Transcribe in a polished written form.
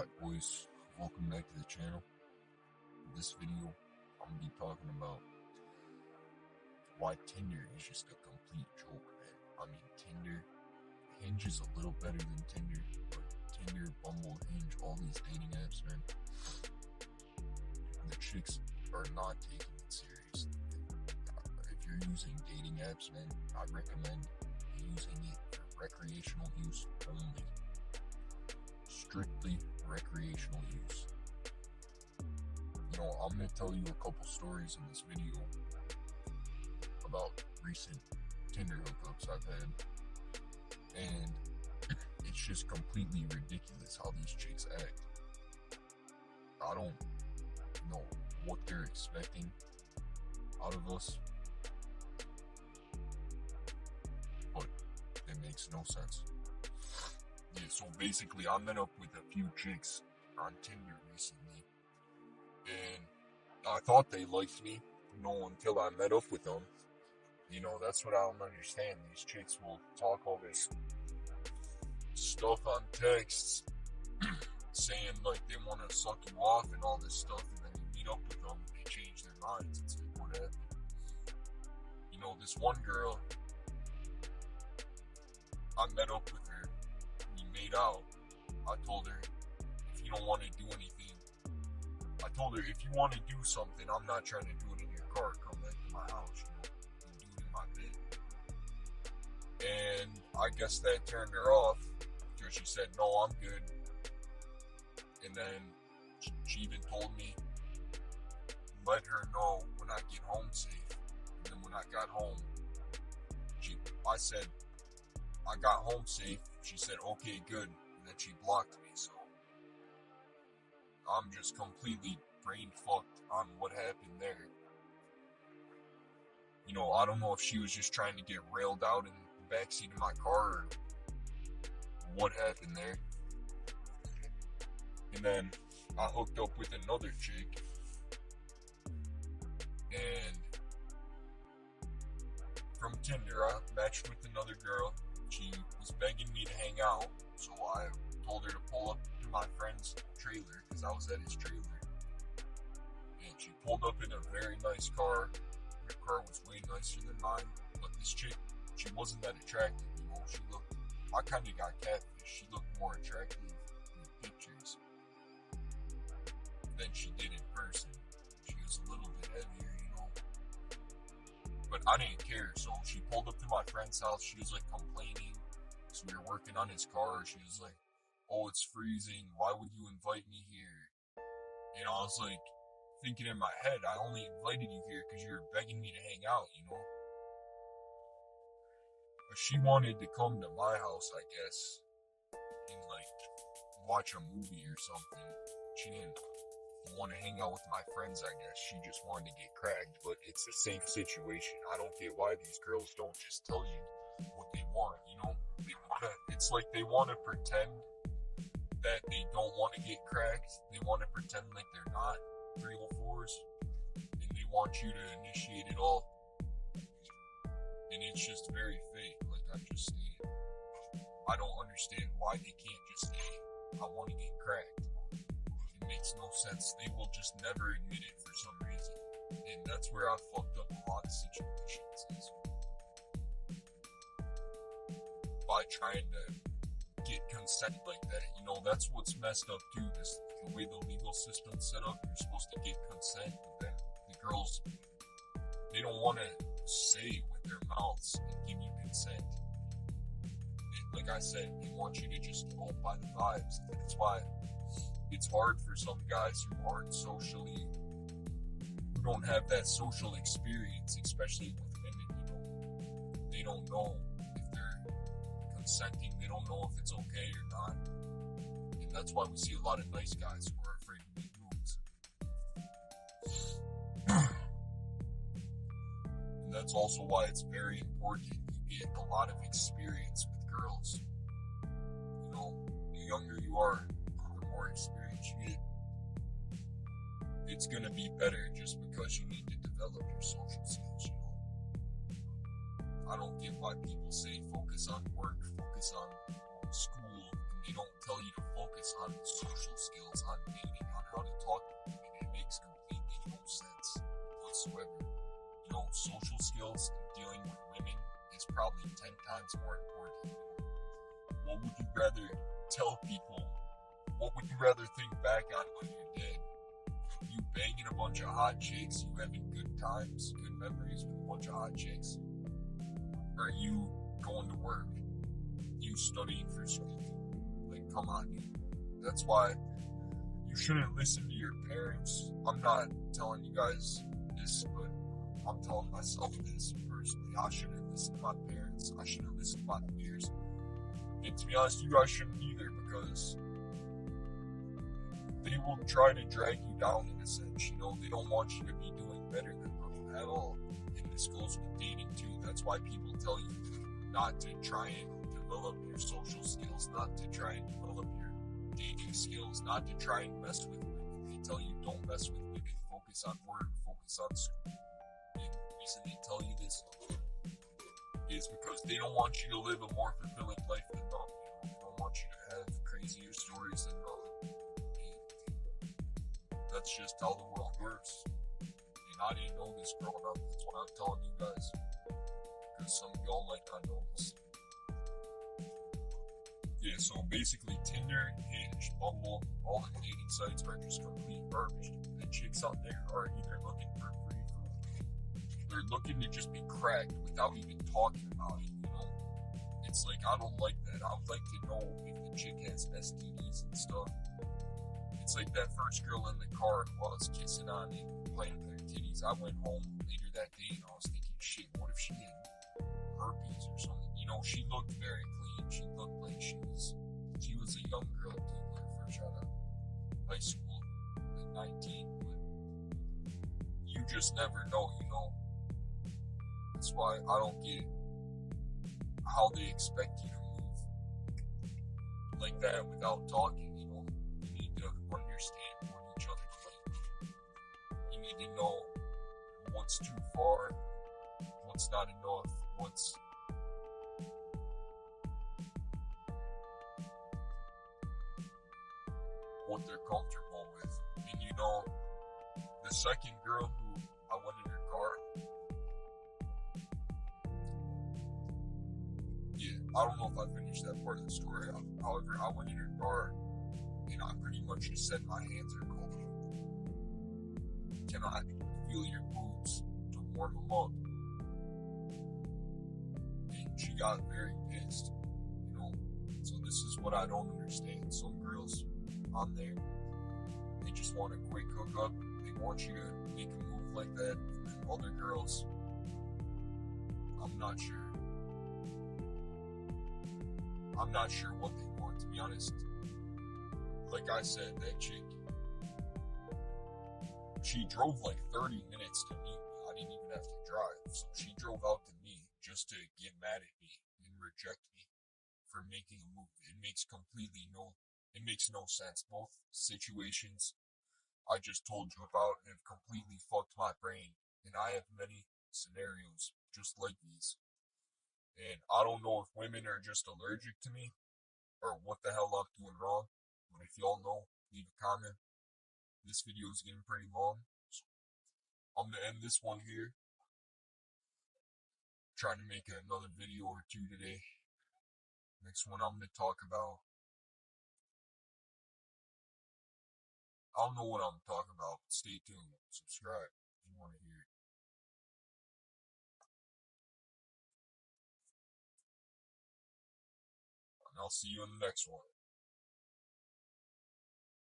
Alright boys, welcome back to the channel. In this video, I'm going to be talking about why Tinder is just a complete joke, man. I mean, Hinge is a little better than Tinder, but Tinder, Bumble, Hinge, all these dating apps, man, the chicks are not taking it serious. If you're using dating apps, man, I recommend using it for recreational use only. Strictly recreational use. I'm going to tell you a couple stories in this video about recent Tinder hookups I've had, and it's just completely ridiculous how these chicks act. I don't know what they're expecting out of us, but it makes no sense. Yeah, so basically I met up with a few chicks on Tinder recently, and I thought they liked me, until I met up with them. That's what I don't understand. These chicks will talk all this stuff on texts, saying like they want to suck you off and all this stuff, and then you meet up with them and they change their minds. It's like, what happened? This one girl, I met up with her, we made out. I told her, if you don't want to do anything, I told her, if you want to do something, I'm not trying to do it in your car, come back to my house, and do it in my bed. And I guess that turned her off, because she said, no, I'm good. And then she even told me, let her know when I get home safe. And then when I got home, I said, I got home safe. She said, okay, good. And then she blocked me, so I'm just completely brain fucked on what happened there. I don't know if she was just trying to get railed out in the backseat of my car or what happened there. And then I hooked up with another chick, and from Tinder, I matched with another girl. She was begging me to hang out, so I told her to pull up to my friend's trailer, because I was at his trailer. And she pulled up in a very nice car. Her car was way nicer than mine, but this chick, she wasn't that attractive, I kind of got catfish. She looked more attractive in pictures than she did in person. She was a little bit heavier, But I didn't care, so she pulled up to my friend's house. She was like complaining, because we were working on his car. She was like, oh, it's freezing, why would you invite me here? And I was like, thinking in my head, I only invited you here because you were begging me to hang out, But she wanted to come to my house, I guess, and like watch a movie or something. She didn't want to hang out with my friends, I guess. She just wanted to get cracked, but it's the same situation. I don't get why these girls don't just tell you what they want, It's like they want to pretend that they don't want to get cracked. They want to pretend like they're not 304s, and they want you to initiate it all. And it's just very fake, like I just stated. I don't understand why they can't just say, I want to get cracked. It makes no sense. They will just never admit it for some reason. And that's where I fucked up a lot of situations, is by trying to get consent like that. That's what's messed up too, the way the legal system's set up. You're supposed to get consent, but then the girls, they don't want to say with their mouths and give you consent. Like I said, they want you to just go by the vibes. That's why it's hard for some guys who don't have that social experience, especially with women. They don't know if they're consenting. They don't know if it's okay or not. And that's why we see a lot of nice guys who are afraid to make moves. That's also why it's very important you get a lot of experience with girls. The younger you are, the more experience you get. It's gonna be better just because you need to develop your social skills, I don't get why people say focus on work, focus on school, and they don't tell you to focus focus on social skills, on dating, on how to talk to women. It makes completely no sense whatsoever. Social skills and dealing with women is probably 10 times more important. What would you rather tell people? What would you rather think back on when you're dead? You banging a bunch of hot chicks, you having good times, good memories with a bunch of hot chicks? Or you going to work, you studying for school? Like, come on, dude. That's why you shouldn't listen to your parents. I'm not telling you guys this, but I'm telling myself this personally. I shouldn't listen to my parents. I shouldn't listen to my peers. And to be honest, you guys shouldn't either, because they will try to drag you down in a sense. They don't want you to be doing better than them at all. And this goes with dating too. That's why people tell you not to try and develop your social skills, not to try and develop your dating skills, not to try and mess with women. They tell you don't mess with women, focus on work, focus on school. And the reason they tell you this is because they don't want you to live a more fulfilling life than them. They don't want you to have crazier stories than them. That's just how the world works. And I didn't know this growing up. That's why I'm telling you guys. Because some of y'all might not know this. Yeah, so basically Tinder, Hinge, Bumble, all the dating sites are just complete garbage. The chicks out there are either looking for free food. They're looking to just be cracked without even talking about it, It's like, I don't like that. I would like to know if the chick has STDs and stuff. It's like that first girl in the car while I was kissing on it, playing with her titties. I went home later that day and I was thinking, shit, what if she had herpes or something? She looked very clean. She looked like she was a young girl too, like fresh out of high school, like 19. But you just never know, That's why I don't get how they expect you to move like that without talking. You need to understand what each other like. You need to know what's too far, what's not enough, what they're comfortable with. And the second girl who I went in her car, yeah, I don't know if I finished that part of the story. However, I went in her car and I pretty much just said my hands are cold. Can I feel your boobs to warm them up? And she got very pissed, So this is what I don't understand. Some girls on there, they just want a quick hookup. They want you to make a move like that. And then other girls, I'm not sure what they want, to be honest. Like I said, that chick, she drove like 30 minutes to meet me. I didn't even have to drive. So she drove out to me just to get mad at me and reject me for making a move. It makes no sense. Both situations I just told you about have completely fucked my brain. And I have many scenarios just like these. And I don't know if women are just allergic to me or what the hell I'm doing wrong. But if y'all know, leave a comment. This video is getting pretty long, so I'm going to end this one here. Trying to make another video or two today. Next one I'm going to talk about, I don't know what I'm talking about, but stay tuned. Subscribe if you want to hear it. And I'll see you in the next one.